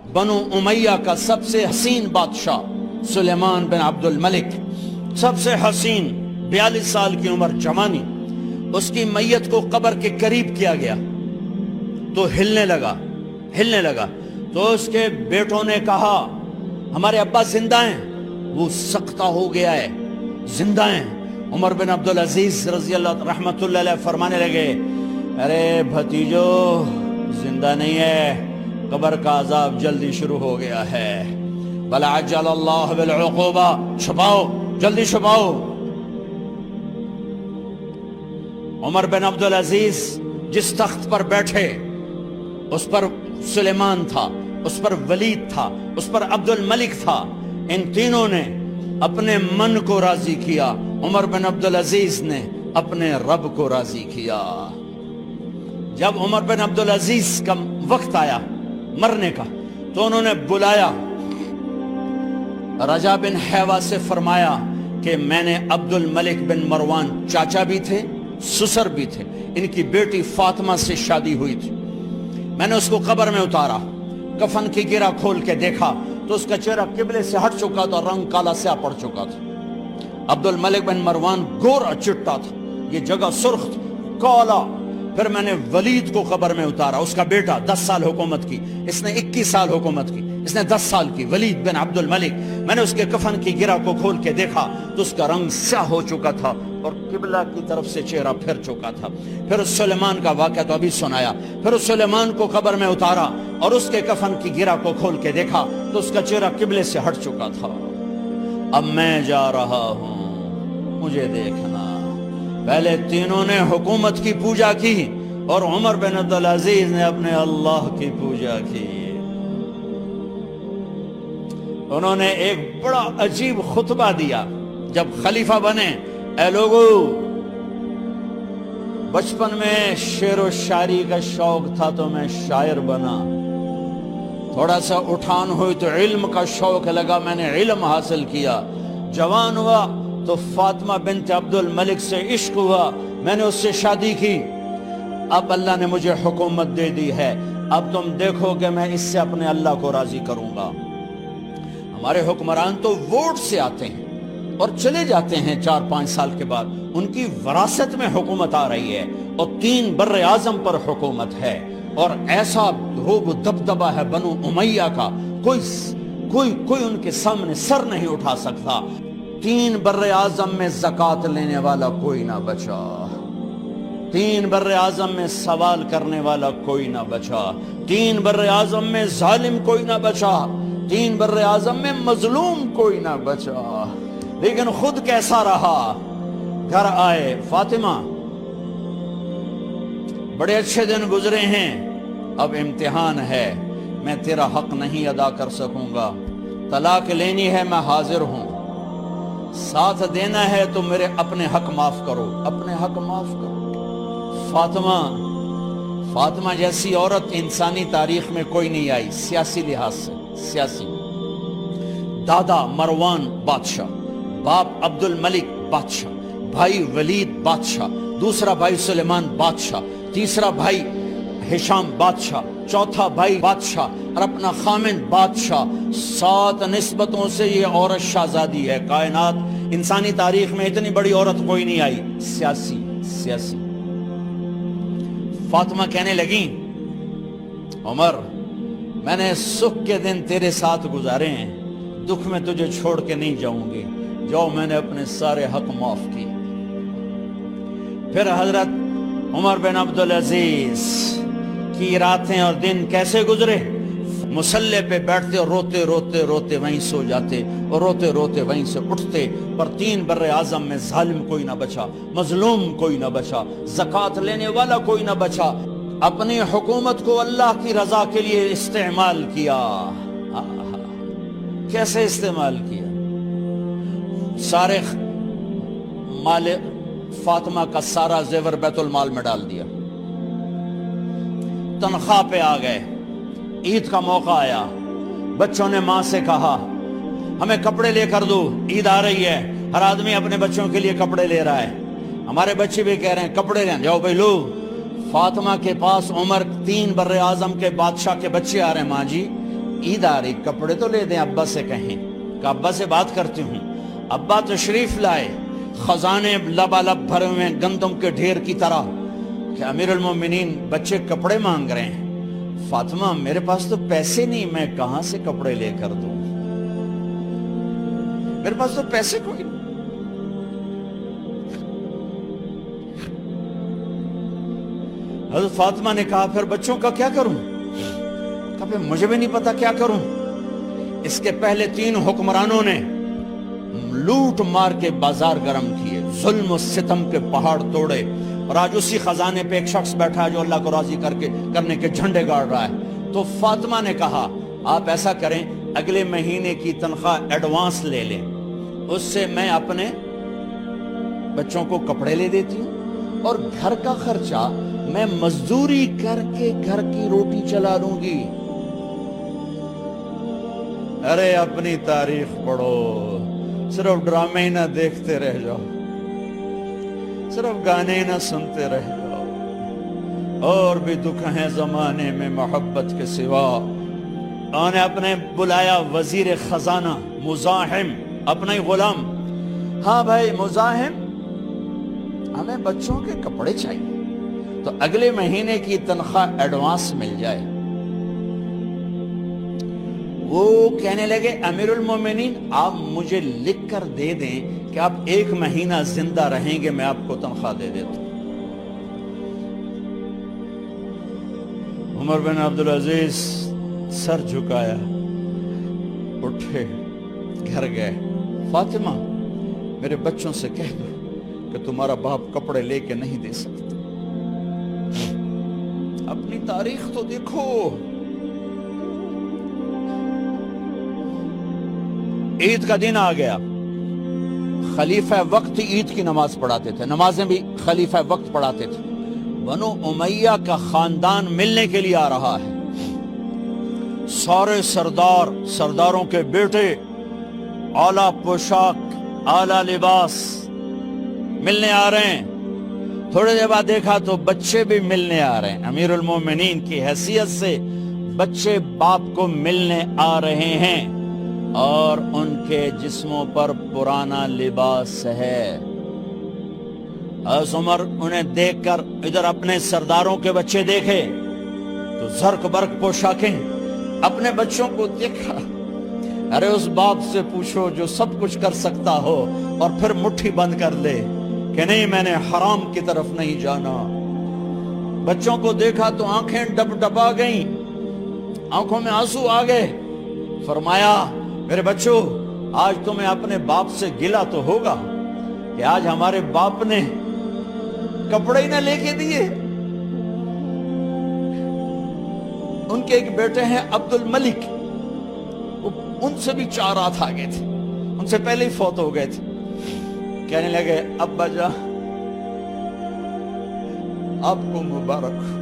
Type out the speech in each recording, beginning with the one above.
بنو امیہ کا سب سے حسین بادشاہ سلیمان بن عبد الملک، سب سے حسین، 42 سال کی عمر، جوانی، اس کی میت کو قبر کے قریب کیا گیا تو ہلنے لگا تو اس کے بیٹوں نے کہا ہمارے ابا زندہ ہیں، وہ سکتہ ہو گیا ہے، زندہ ہیں۔ عمر بن عبدالعزیز رضی اللہ رحمت اللہ علیہ فرمانے لگے ارے بھتیجو زندہ نہیں ہے، قبر کا عذاب جلدی شروع ہو گیا ہے، بل عجل اللہ بالعقوبہ، چھپاؤ، جلدی چھپاؤ۔ عمر بن عبدالعزیز جس تخت پر بیٹھے اس پر سلیمان تھا، اس پر ولید تھا، اس پر عبد الملک تھا، ان تینوں نے اپنے من کو راضی کیا، عمر بن عبدالعزیز نے اپنے رب کو راضی کیا۔ جب عمر بن عبدالعزیز کا وقت آیا مرنے کا تو انہوں نے بلایا رجا بن حیوہ سے، فرمایا کہ میں نے عبد الملک بن مروان چاچا بھی تھے، سسر بھی تھے، ان کی بیٹی فاطمہ سے شادی ہوئی تھی، میں نے اس کو قبر میں اتارا، کفن کی گرہ کھول کے دیکھا تو اس کا چہرہ قبلے سے ہٹ چکا تھا، رنگ کالا سیاہ پڑ چکا تھا۔ عبد الملک بن مروان گورا چٹا تھا، یہ جگہ سرخ تھی، کالا۔ پھر میں نے ولید کو قبر میں اتارا، اس کا بیٹا 10 سال حکومت کی، اس نے 21 سال حکومت کی، اس نے 10 سال کی، ولید بن عبد الملک۔ میں نے اس کے کفن کی گرہ کو کھول کے دیکھا تو اس کا رنگ سیاہ ہو چکا تھا اور قبلہ کی طرف سے چہرہ پھر چکا تھا۔ پھر سلیمان کا واقعہ تو ابھی سنایا، پھر سلیمان کو قبر میں اتارا اور اس کے کفن کی گرہ کو کھول کے دیکھا تو اس کا چہرہ قبلے سے ہٹ چکا تھا۔ اب میں جا رہا ہوں، مجھے دیکھنا۔ پہلے تینوں نے حکومت کی پوجا کی اور عمر بن عبدالعزیز نے اپنے اللہ کی پوجا کی۔ انہوں نے ایک بڑا عجیب خطبہ دیا جب خلیفہ بنے، اے لوگو، بچپن میں شعر و شاعری کا شوق تھا تو میں شاعر بنا، تھوڑا سا اٹھان ہوئی تو علم کا شوق لگا، میں نے علم حاصل کیا، جوان ہوا تو فاطمہ بنت عبد الملک سے عشق ہوا، میں نے اس سے شادی کی، اب اللہ نے مجھے حکومت دے دی ہے، اب تم دیکھو کہ میں اس سے اپنے اللہ کو راضی کروں گا۔ ہمارے حکمران تو ووٹ سے آتے ہیں اور چلے جاتے ہیں 4-5 سال کے بعد، ان کی وراثت میں حکومت آ رہی ہے اور 3 بر اعظم پر حکومت ہے، اور ایسا روب و دبدبہ ہے بنو امیہ کا، کوئی ان کے سامنے سر نہیں اٹھا سکتا۔ 3 بر اعظم میں زکوٰۃ لینے والا کوئی نہ بچا، 3 بر اعظم میں سوال کرنے والا کوئی نہ بچا، 3 بر اعظم میں ظالم کوئی نہ بچا، 3 بر اعظم میں مظلوم کوئی نہ بچا۔ لیکن خود کیسا رہا؟ گھر آئے، فاطمہ بڑے اچھے دن گزرے ہیں، اب امتحان ہے، میں تیرا حق نہیں ادا کر سکوں گا، طلاق لینی ہے میں حاضر ہوں، ساتھ دینا ہے تو میرے اپنے حق معاف کرو، اپنے حق معاف کرو۔ فاطمہ جیسی عورت انسانی تاریخ میں کوئی نہیں آئی، سیاسی لحاظ سے، سیاسی، دادا مروان بادشاہ، باپ عبد الملک بادشاہ، بھائی ولید بادشاہ، دوسرا بھائی سلیمان بادشاہ، تیسرا بھائی ہشام بادشاہ، چوتھا بھائی بادشاہ اور اپنا خامن بادشاہ، 7 نسبتوں سے یہ عورت شہزادی ہے۔ کائنات انسانی تاریخ میں اتنی بڑی عورت کوئی نہیں آئی، سیاسی۔ فاطمہ کہنے لگیں عمر، میں نے سکھ کے دن تیرے ساتھ گزارے ہیں، دکھ میں تجھے چھوڑ کے نہیں جاؤں گی، جاؤ میں نے اپنے سارے حق معاف کی۔ پھر حضرت عمر بن عبدالعزیز کی راتیں اور دن کیسے گزرے؟ مسلح پہ بیٹھتے اور روتے وہیں سو جاتے اور روتے وہیں سے اٹھتے، پر 3 بر اعظم میں ظالم کوئی نہ بچا، مظلوم کوئی نہ بچا، زکوٰۃ لینے والا کوئی نہ بچا، اپنی حکومت کو اللہ کی رضا کے لیے استعمال کیا۔ کیسے استعمال کیا؟ سارے مال فاطمہ کا سارا زیور بیت المال میں ڈال دیا، تنخواہ پہ آ گئے، عید کا موقع آیا، بچوں نے ماں سے کہا ہمیں کپڑے لے کر دو، عید آ رہی ہے، ہر آدمی اپنے بچوں کے لیے کپڑے لے رہا ہے، ہمارے بچے بھی کہہ رہے ہیں کپڑے لیں، جاؤ بھائی لو۔ فاطمہ کے پاس عمر 3 بر اعظم کے بادشاہ کے بچے آ رہے ہیں، ماں جی عید آ رہی، کپڑے تو لے دیں، ابا سے کہیں کہ ابا سے بات کرتی ہوں۔ ابا تشریف لائے، خزانے لبالب بھرے ہوئے گندم کے ڈھیر کی طرح کہ امیر المومنین بچے کپڑے مانگ رہے ہیں۔ فاطمہ میرے پاس تو پیسے نہیں، میں کہاں سے کپڑے لے کر دوں، میرے پاس تو پیسے کوئی نہیں۔ حضرت فاطمہ نے کہا پھر بچوں کا کیا کروں؟ کہا پھر مجھے بھی نہیں پتا کیا کروں۔ اس کے پہلے 3 حکمرانوں نے لوٹ مار کے بازار گرم کیے، ظلم و ستم کے پہاڑ توڑے، اور آج اسی خزانے پہ ایک شخص بیٹھا ہے جو اللہ کو راضی کرنے کے جھنڈے گاڑ رہا ہے۔ تو فاطمہ نے کہا آپ ایسا کریں، اگلے مہینے کی تنخواہ ایڈوانس لے لیں، اس سے میں اپنے بچوں کو کپڑے لے دیتی ہوں، اور گھر کا خرچہ میں مزدوری کر کے گھر کی روٹی چلا لوں گی۔ ارے اپنی تاریخ پڑھو، صرف ڈرامے ہی نہ دیکھتے رہ جاؤ، صرف گانے ہی نہ سنتے رہ جاؤ، اور بھی دکھ ہیں زمانے میں محبت کے سوا۔ انہوں نے اپنے بلایا وزیر خزانہ مزاحم، اپنا ہی غلام، ہاں بھائی مزاحم ہمیں بچوں کے کپڑے چاہیے، تو اگلے مہینے کی تنخواہ ایڈوانس مل جائے۔ وہ کہنے لگے امیر المومنین آپ مجھے لکھ کر دے دیں کہ آپ 1 مہینہ زندہ رہیں گے، میں آپ کو تنخواہ دے دیتا ہوں۔ عمر بن عبدالعزیز سر جھکایا، اٹھے، گھر گئے۔ فاطمہ میرے بچوں سے کہہ دو کہ تمہارا باپ کپڑے لے کے نہیں دے سکتے۔ اپنی تاریخ تو دیکھو، عید کا دن آ گیا، خلیفہ وقت عید کی نماز پڑھاتے تھے، نمازیں بھی خلیفہ وقت پڑھاتے تھے۔ بنو امیہ کا خاندان ملنے کے لیے آ رہا ہے، سارے سرداروں کے بیٹے اعلیٰ پوشاک، اعلیٰ لباس ملنے آ رہے ہیں۔ تھوڑے دیر بعد دیکھا تو بچے بھی ملنے آ رہے ہیں، امیر المومنین کی حیثیت سے بچے باپ کو ملنے آ رہے ہیں، اور ان کے جسموں پر پرانا لباس ہے۔ حضرت عمر انہیں دیکھ کر ادھر اپنے سرداروں کے بچے دیکھے تو زرق برق پوشاکیں، اپنے بچوں کو دیکھا۔ ارے اس باپ سے پوچھو جو سب کچھ کر سکتا ہو اور پھر مٹھی بند کر لے کہ نہیں میں نے حرام کی طرف نہیں جانا۔ بچوں کو دیکھا تو آنکھیں ڈب ڈبا گئیں، آنکھوں میں آنسو آ گئے۔ فرمایا میرے بچوں آج تمہیں اپنے باپ سے گلہ تو ہوگا کہ آج ہمارے باپ نے کپڑے ہی نہ لے کے دیے۔ ان کے ایک بیٹے ہیں عبد الملک، ان سے بھی 4 رات آگے تھے، ان سے پہلے ہی فوت ہو گئے تھے۔ کہنے لگے ابا جان آپ کو مبارک ہو،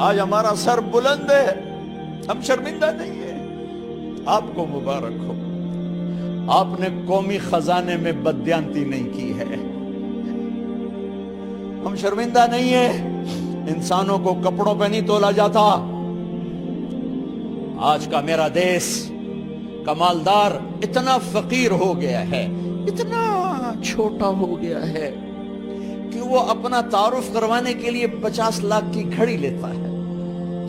آج ہمارا سر بلند ہے، ہم شرمندہ نہیں ہیں، آپ کو مبارک ہو، آپ نے قومی خزانے میں بددیانتی نہیں کی ہے، ہم شرمندہ نہیں ہیں، انسانوں کو کپڑوں پہ نہیں تولا جاتا۔ آج کا میرا دیس کا مالدار اتنا فقیر ہو گیا ہے، اتنا چھوٹا ہو گیا ہے کہ وہ اپنا تعارف کروانے کے لیے 50 لاکھ کی گھڑی لیتا ہے،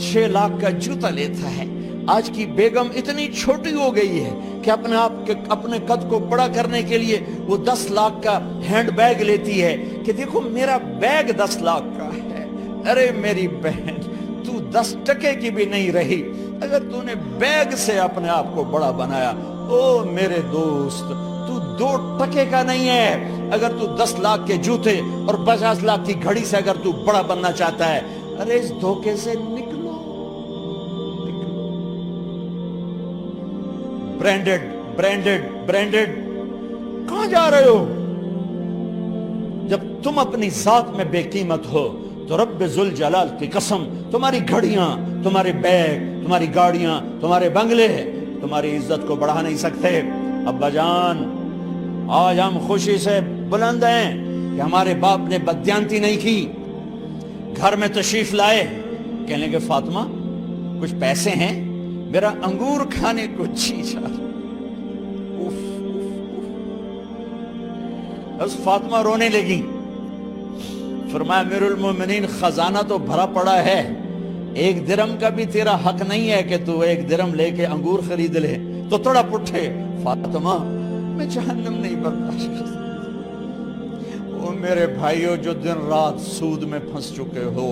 6 لاکھ کا جوتا لیتا ہے۔ آج کی بیگم اتنی چھوٹی ہو گئی ہے کہ اپنے قد کو بڑا کرنے کے لیے وہ 10 لاکھ کا ہینڈ بیگ لیتی ہے کہ دیکھو میرا بیگ 10 لاکھ کا ہے۔ ارے میری بہن تو 10 ٹکے کی بھی نہیں رہی اگر تو نے بیگ سے اپنے آپ کو بڑا بنایا۔ او میرے دوست تو 2 ٹکے کا نہیں ہے اگر تو 10 لاکھ کے جوتے اور 50 لاکھ کی گھڑی سے اگر تو بڑا بننا چاہتا ہے۔ ارے اس دھوکے سے نکلو۔ برینڈڈ کہاں جا رہے ہو؟ جب تم اپنی ذات میں بے قیمت ہو تو رب ذوالجلال کی قسم تمہاری گھڑیاں، تمہارے بیگ، تمہاری گاڑیاں، تمہارے بنگلے تمہاری عزت کو بڑھا نہیں سکتے۔ ابا جان آج ہم خوشی سے بلند ہیں کہ ہمارے باپ نے بددیانتی نہیں کی۔ گھر میں تشریف لائے، کہنے لگے فاطمہ کچھ پیسے ہیں، میرا انگور کھانے کو جی چاہ رہا۔ بس فاطمہ رونے لگی، فرمایا امیر المومنین خزانہ تو بھرا پڑا ہے، 1 درم کا بھی تیرا حق نہیں ہے کہ تو 1 درم لے کے انگور خرید لے۔ تو تھوڑا پٹھے، فاطمہ میں جہنم نہیں برداشت کر سکتا۔ وہ میرے بھائیوں جو دن رات سود میں پھنس چکے ہو،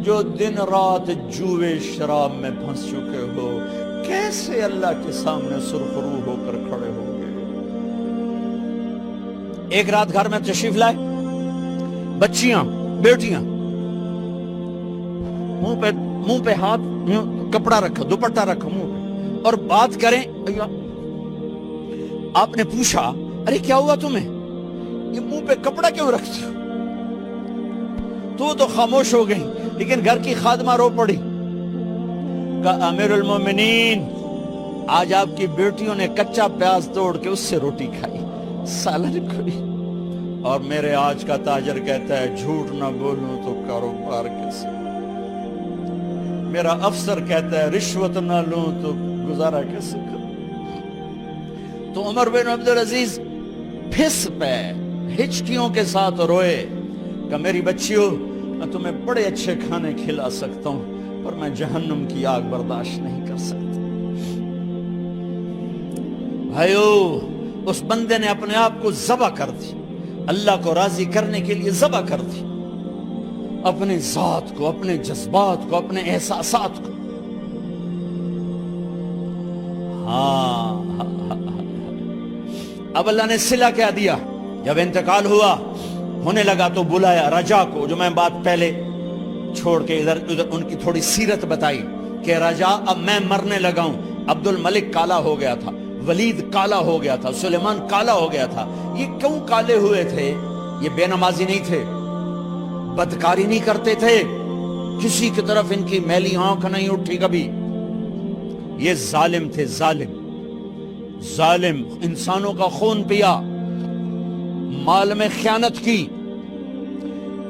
جو دن رات جوے شراب میں پھنس چکے ہو، کیسے اللہ کے سامنے سرخرو ہو کر کھڑے ہو گئے؟ ایک رات گھر میں تشریف لائے، بچیاں بیٹیاں، منہ پہ ہاتھ، کپڑا رکھا، دوپٹہ رکھا منہ پہ، اور بات کریں۔ آپ نے پوچھا ارے کیا ہوا تمہیں، یہ منہ پہ کپڑا کیوں رکھتے ہو؟ تو خاموش ہو گئی، لیکن گھر کی خادمہ رو پڑی، کہا امیر المومنین آج آپ کی بیٹیوں نے کچا پیاز توڑ کے اس سے روٹی کھائی، سالن کھائی، اور میرے آج کا تاجر کہتا ہے جھوٹ نہ بولوں تو کاروبار کیسے، میرا افسر کہتا ہے رشوت نہ لوں تو گزارا کیسے کروں۔ تو عمر بن عبدالعزیز پھس پہ ہچکیوں کے ساتھ روئے کہ میری بچیوں میں تمہیں بڑے اچھے کھانے کھلا سکتا ہوں، پر میں جہنم کی آگ برداشت نہیں کر سکتا۔ بھائیو، اس بندے نے اپنے آپ کو ذبح کر دی، اللہ کو راضی کرنے کے لیے ذبح کر دی، اپنے ذات کو، اپنے جذبات کو، اپنے احساسات کو۔ اب اللہ نے صلہ کیا دیا، جب انتقال ہونے لگا تو بلایا رجا کو، جو میں بات پہلے چھوڑ کے ادھر ان کی تھوڑی سیرت بتائی کہ رجا اب میں مرنے لگا ہوں۔ عبد الملک کالا ہو گیا تھا، ولید کالا ہو گیا تھا، سلیمان کالا ہو گیا تھا۔ یہ کیوں کالے ہوئے تھے؟ یہ بے نمازی نہیں تھے، بدکاری نہیں کرتے تھے، کسی کی طرف ان کی میلی آنکھ نہیں اٹھی کبھی۔ یہ ظالم تھے، ظالم انسانوں کا خون پیا، مال میں خیانت کی،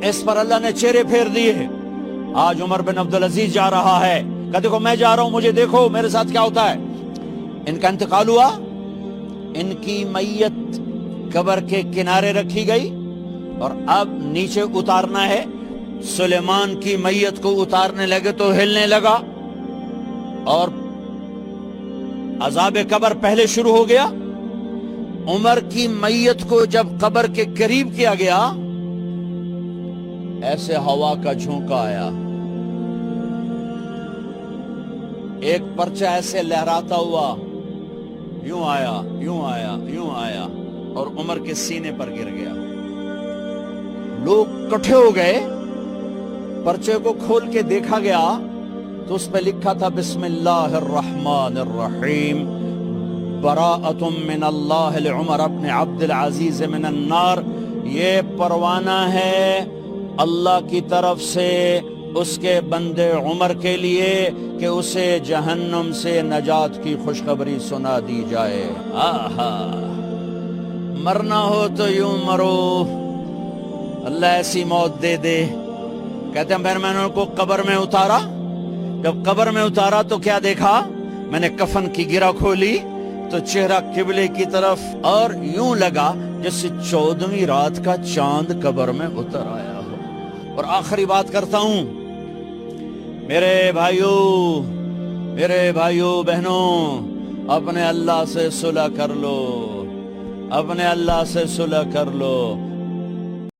اس پر اللہ نے چہرے پھیر دیے۔ آج عمر بن عبدالعزیز جا رہا ہے کہ دیکھو میں جا رہا ہوں، مجھے دیکھو میرے ساتھ کیا ہوتا ہے۔ ان کا انتقال ہوا، ان کی میت قبر کے کنارے رکھی گئی، اور اب نیچے اتارنا ہے۔ سلیمان کی میت کو اتارنے لگے تو ہلنے لگا، اور عذاب قبر پہلے شروع ہو گیا۔ عمر کی میت کو جب قبر کے قریب کیا گیا، ایسے ہوا کا جھونکا آیا، ایک پرچہ ایسے لہراتا ہوا یوں آیا، یوں آیا، یوں آیا، اور عمر کے سینے پر گر گیا۔ لوگ کٹھے ہو گئے، پرچے کو کھول کے دیکھا گیا تو اس پہ لکھا تھا بسم اللہ الرحمن الرحیم، براءۃ من اللہ لعمر بن عبد العزیز من النار۔ یہ پروانہ ہے اللہ کی طرف سے اس کے بندے عمر کے لیے کہ اسے جہنم سے نجات کی خوشخبری سنا دی جائے۔ آہا، مرنا ہو تو یوں مرو، اللہ ایسی موت دے دے۔ کہتے ہیں میں نے ان کو قبر میں اتارا، جب قبر میں اتارا تو کیا دیکھا؟ میں نے کفن کی گرہ کھولی تو چہرہ قبلے کی طرف، اور یوں لگا جیسے 14ویں رات کا چاند قبر میں اتر آیا ہو۔ اور آخری بات کرتا ہوں، میرے بھائیوں بہنوں، اپنے اللہ سے صلح کر لو، اپنے اللہ سے صلح کر لو۔